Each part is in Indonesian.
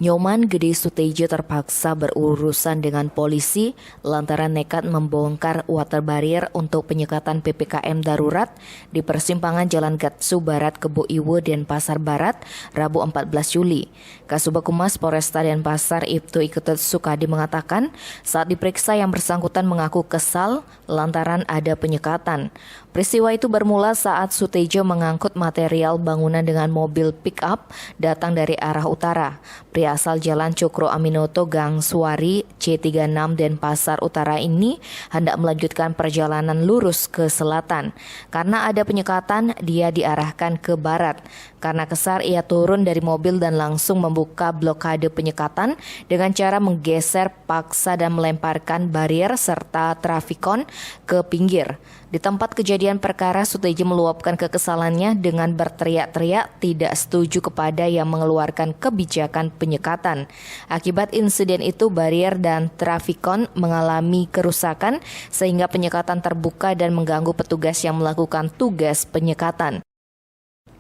Nyoman Gede Soetedjo terpaksa berurusan dengan polisi lantaran nekat membongkar water barrier untuk penyekatan PPKM darurat di persimpangan Jalan Gatsu Barat Kebo Iwo Denpasar Barat, Rabu 14 Juli. Kasubag Humas Polresta Denpasar Ibtu Iketut Sukadi mengatakan saat diperiksa yang bersangkutan mengaku kesal lantaran ada penyekatan. Peristiwa itu bermula saat Soetedjo mengangkut material bangunan dengan mobil pick-up datang dari arah utara. Pria asal Jalan Cokro Aminoto Gang Suwari C36 Denpasar Utara ini hendak melanjutkan perjalanan lurus ke selatan. Karena ada penyekatan, dia diarahkan ke barat. Karena kesal, ia turun dari mobil dan langsung membuka blokade penyekatan dengan cara menggeser paksa dan melemparkan barier serta trafikon ke pinggir. Di tempat kejadian perkara, Soetedjo meluapkan kekesalannya dengan berteriak-teriak tidak setuju kepada yang mengeluarkan kebijakan penyekatan. Akibat insiden itu, barier dan trafikon mengalami kerusakan sehingga penyekatan terbuka dan mengganggu petugas yang melakukan tugas penyekatan.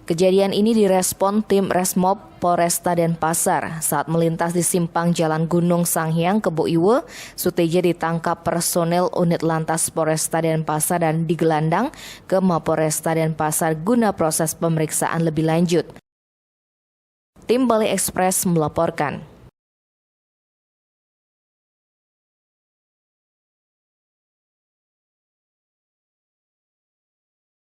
Kejadian ini direspon tim Resmob Polresta Denpasar saat melintas di simpang Jalan Gunung Sanghyang Kebo Iwo. Soetedjo ditangkap personel unit lantas Polresta Denpasar dan digelandang ke Mapolresta Denpasar guna proses pemeriksaan lebih lanjut. Tim Bali Express melaporkan.